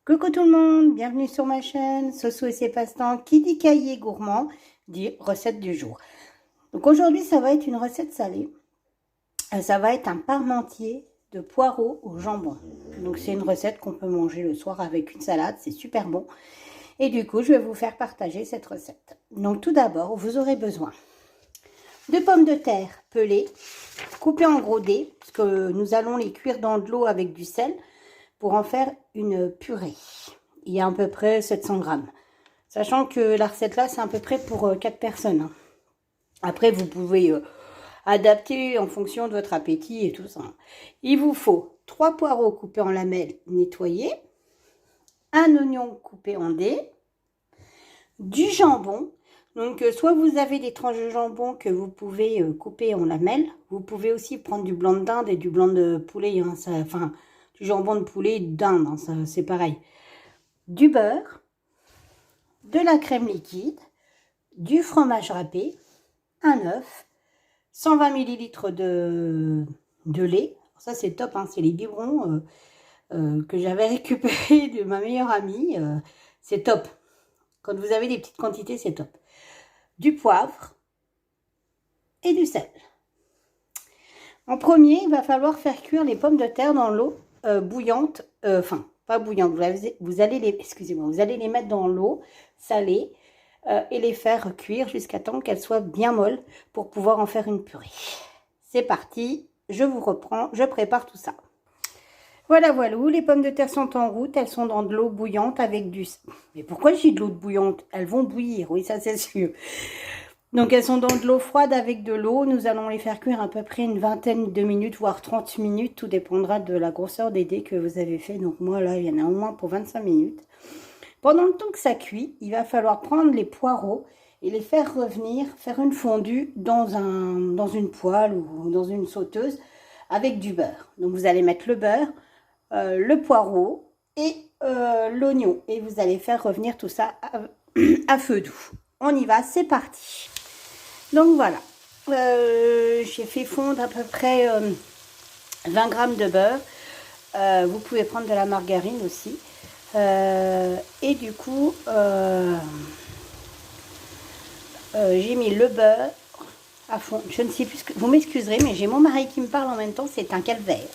Coucou tout le monde, bienvenue sur ma chaîne Soso et ses passe-temps. Qui dit cahier gourmand dit recette du jour. Donc aujourd'hui ça va être une recette salée. Ça va être un parmentier de poireaux au jambon. Donc c'est une recette qu'on peut manger le soir avec une salade, c'est super bon. Et du coup je vais vous faire partager cette recette. Donc tout d'abord vous aurez besoin de pommes de terre pelées, coupées en gros dés, parce que nous allons les cuire dans de l'eau avec du sel pour en faire une purée. Il y a à peu près 700 grammes. Sachant que la recette là, c'est à peu près pour 4 personnes. Après, vous pouvez adapter en fonction de votre appétit et tout ça. Il vous faut 3 poireaux coupés en lamelles nettoyés, un oignon coupé en dés, du jambon. Donc, soit vous avez des tranches de jambon que vous pouvez couper en lamelles. Vous pouvez aussi prendre du blanc de dinde et du blanc de poulet. Hein, enfin, du jambon de poulet et de dinde, hein, c'est pareil. Du beurre, de la crème liquide, du fromage râpé, un œuf, 120 ml de lait. Ça, c'est top, hein, c'est les biberons que j'avais récupérés de ma meilleure amie. C'est top. Quand vous avez des petites quantités, c'est top. Du poivre et du sel. En premier, il va falloir faire cuire les pommes de terre dans l'eau bouillante, enfin, pas bouillante, vous allez les mettre dans l'eau salée et les faire cuire jusqu'à temps qu'elles soient bien molles pour pouvoir en faire une purée. C'est parti, je vous reprends, je prépare tout ça. Voilà, les pommes de terre sont en route, elles sont dans de l'eau bouillante avec du... Mais pourquoi j'ai de l'eau bouillante? Elles vont bouillir, oui, ça c'est sûr. Donc elles sont dans de l'eau froide avec de l'eau. Nous allons les faire cuire à peu près une vingtaine de minutes, voire 30 minutes. Tout dépendra de la grosseur des dés que vous avez fait. Donc moi là, il y en a au moins pour 25 minutes. Pendant le temps que ça cuit, il va falloir prendre les poireaux et les faire revenir, faire une fondue dans une poêle ou dans une sauteuse avec du beurre. Donc vous allez mettre le beurre, le poireau et l'oignon. Et vous allez faire revenir tout ça à feu doux. On y va, c'est parti. Donc voilà, j'ai fait fondre à peu près 20 grammes de beurre. Vous pouvez prendre de la margarine aussi. Et du coup, j'ai mis le beurre à fond. Je ne sais plus ce que... Vous m'excuserez, mais j'ai mon mari qui me parle en même temps. C'est un calvaire.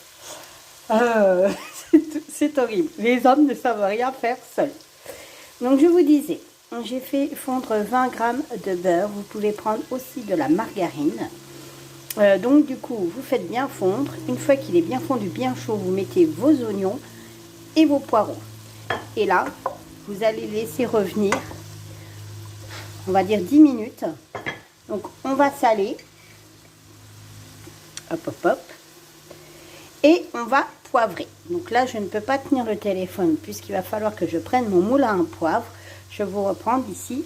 C'est horrible. Les hommes ne savent rien faire seuls. Donc je vous disais... J'ai fait fondre 20 grammes de beurre. Vous pouvez prendre aussi de la margarine. Donc du coup, vous faites bien fondre. Une fois qu'il est bien fondu, bien chaud, vous mettez vos oignons et vos poireaux. Et là, vous allez laisser revenir, on va dire 10 minutes. Donc on va saler. Hop, hop, hop. Et on va poivrer. Donc là, je ne peux pas tenir le téléphone puisqu'il va falloir que je prenne mon moule à un poivre. Je vous reprends d'ici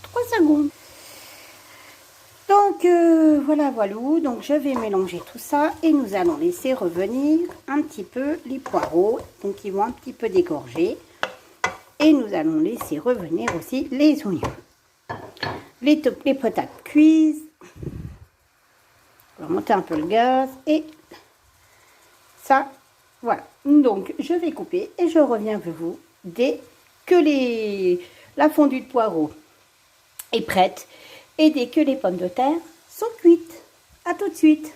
3 secondes. Donc voilà. Donc je vais mélanger tout ça et nous allons laisser revenir un petit peu les poireaux. Donc ils vont un petit peu dégorger. Et nous allons laisser revenir aussi les oignons. Les patates cuisent. On va monter un peu le gaz et ça, voilà. Donc je vais couper et je reviens avec vous dès que la fondue de poireaux est prête et dès que les pommes de terre sont cuites. À tout de suite.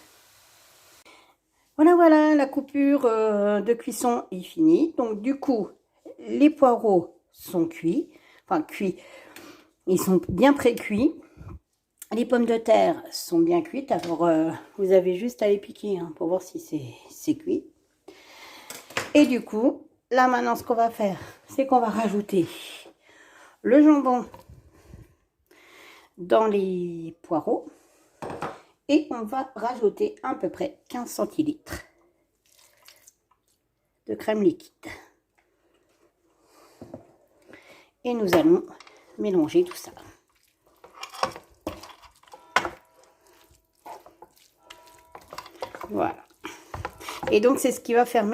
Voilà, la coupure de cuisson est finie. Donc du coup, les poireaux sont cuits. Enfin, cuits. Ils sont bien pré-cuits. Les pommes de terre sont bien cuites. Alors, vous avez juste à les piquer hein, pour voir si c'est cuit. Et du coup, là maintenant, ce qu'on va faire, c'est qu'on va rajouter le jambon dans les poireaux et on va rajouter à peu près 15 centilitres de crème liquide. Et nous allons mélanger tout ça. Voilà. Et donc, c'est ce qui va faire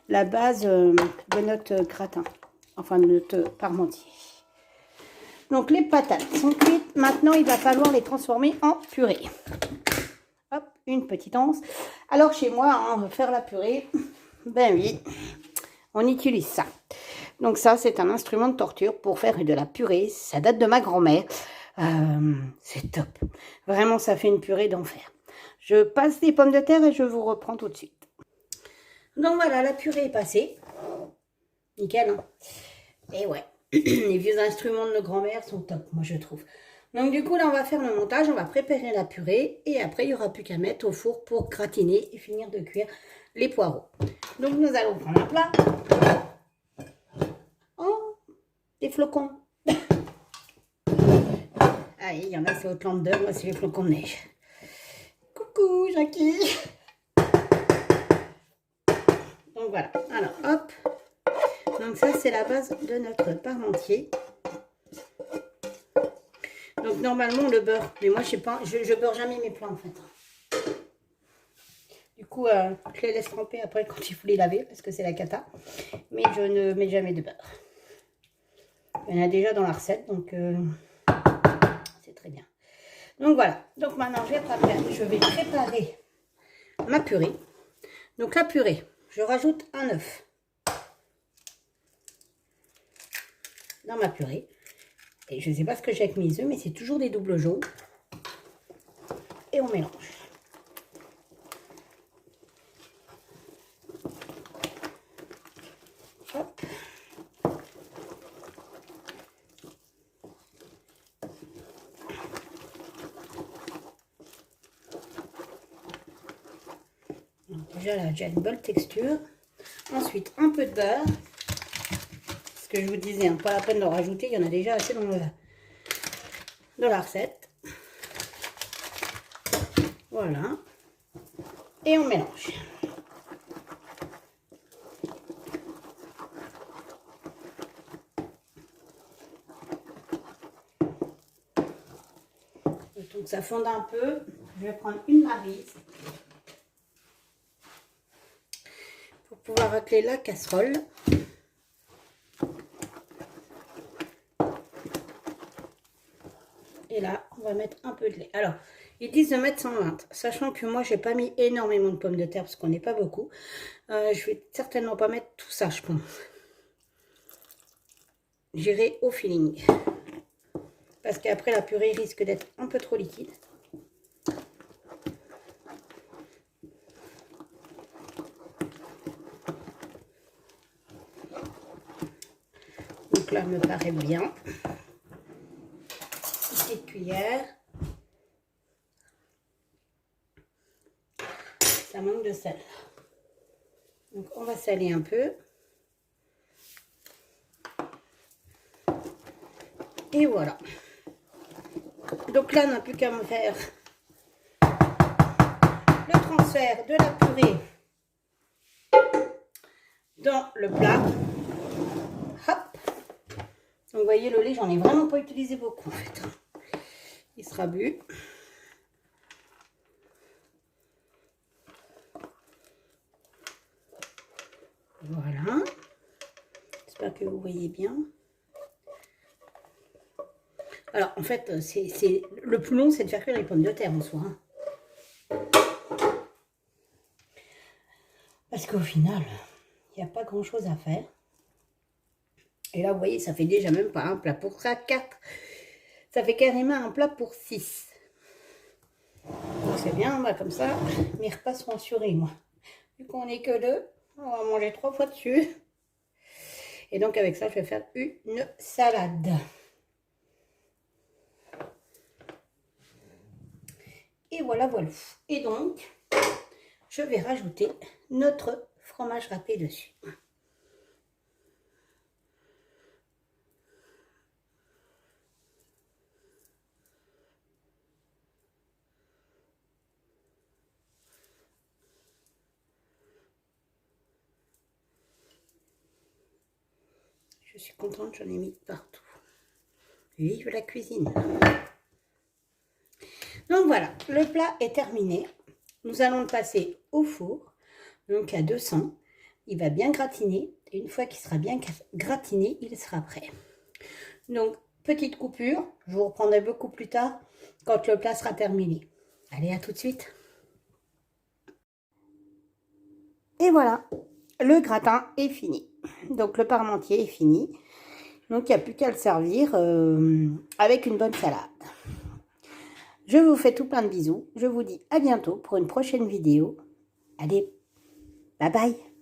la base de notre gratin, enfin de notre parmentier. Donc, les patates sont cuites. Maintenant, il va falloir les transformer en purée. Hop, une petite anse. Alors, chez moi, on va faire la purée. Ben oui, on utilise ça. Donc ça, c'est un instrument de torture pour faire de la purée. Ça date de ma grand-mère. C'est top. Vraiment, ça fait une purée d'enfer. Je passe des pommes de terre et je vous reprends tout de suite. Donc voilà, la purée est passée. Nickel, hein. Et ouais, les vieux instruments de nos grand-mères sont top, moi je trouve. Donc du coup, là, on va faire le montage. On va préparer la purée. Et après, il n'y aura plus qu'à mettre au four pour gratiner et finir de cuire les poireaux. Donc nous allons prendre un plat. Oh, des flocons. Ah, il y en a, c'est haute lampe d'heure, moi, c'est les flocons de neige. Coucou, Jackie. Donc, voilà. Alors, hop. Donc, ça, c'est la base de notre parmentier. Donc, normalement, on le beurre. Mais moi, je sais pas, je beurre jamais mes plats, en fait. Du coup, je les laisse tremper après quand il faut les laver, parce que c'est la cata. Mais je ne mets jamais de beurre. Il y en a déjà dans la recette, donc c'est très bien. Donc voilà, donc maintenant je vais préparer ma purée. Donc la purée, je rajoute un œuf dans ma purée. Et je ne sais pas ce que j'ai avec mes œufs, mais c'est toujours des doubles jaunes. Et on mélange. Hop. Déjà là, j'ai une bonne texture. Ensuite, un peu de beurre. Ce que je vous disais, hein, pas la peine d'en rajouter, il y en a déjà assez dans la recette. Voilà. Et on mélange. Donc ça fonde un peu. Je vais prendre une maryse pour pouvoir racler la casserole. Et là, on va mettre un peu de lait. Alors, ils disent de mettre 120, sachant que moi, j'ai pas mis énormément de pommes de terre parce qu'on n'est pas beaucoup. Je vais certainement pas mettre tout ça, je pense. J'irai au feeling. Parce qu'après, la purée risque d'être un peu trop liquide. Donc là, me paraît bien. Petite cuillère. Ça manque de sel. Donc on va saler un peu. Et voilà. Donc là, on n'a plus qu'à me faire le transfert de la purée dans le plat. Hop. Donc vous voyez, le lait, j'en ai vraiment pas utilisé beaucoup en fait. Il sera bu. Voilà. J'espère que vous voyez bien. Alors, en fait, le plus long, c'est de faire cuire les pommes de terre en soi. Hein. Parce qu'au final, il n'y a pas grand-chose à faire. Et là, vous voyez, ça fait déjà même pas un plat pour 4. Ça fait carrément un plat pour 6. Donc c'est bien, bah, comme ça, mes repas seront assurés, moi. Vu qu'on n'est que 2, on va manger 3 fois dessus. Et donc avec ça, je vais faire une salade. Et voilà, voilà. Et donc, je vais rajouter notre fromage râpé dessus. Je suis contente, j'en ai mis partout. Vive la cuisine! Donc voilà, le plat est terminé. Nous allons le passer au four, donc à 200. Il va bien gratiner. Et une fois qu'il sera bien gratiné, il sera prêt. Donc, petite coupure. Je vous reprendrai beaucoup plus tard quand le plat sera terminé. Allez, à tout de suite. Et voilà, le gratin est fini. Donc, le parmentier est fini. Donc, il n'y a plus qu'à le servir avec une bonne salade. Je vous fais tout plein de bisous. Je vous dis à bientôt pour une prochaine vidéo. Allez, bye bye!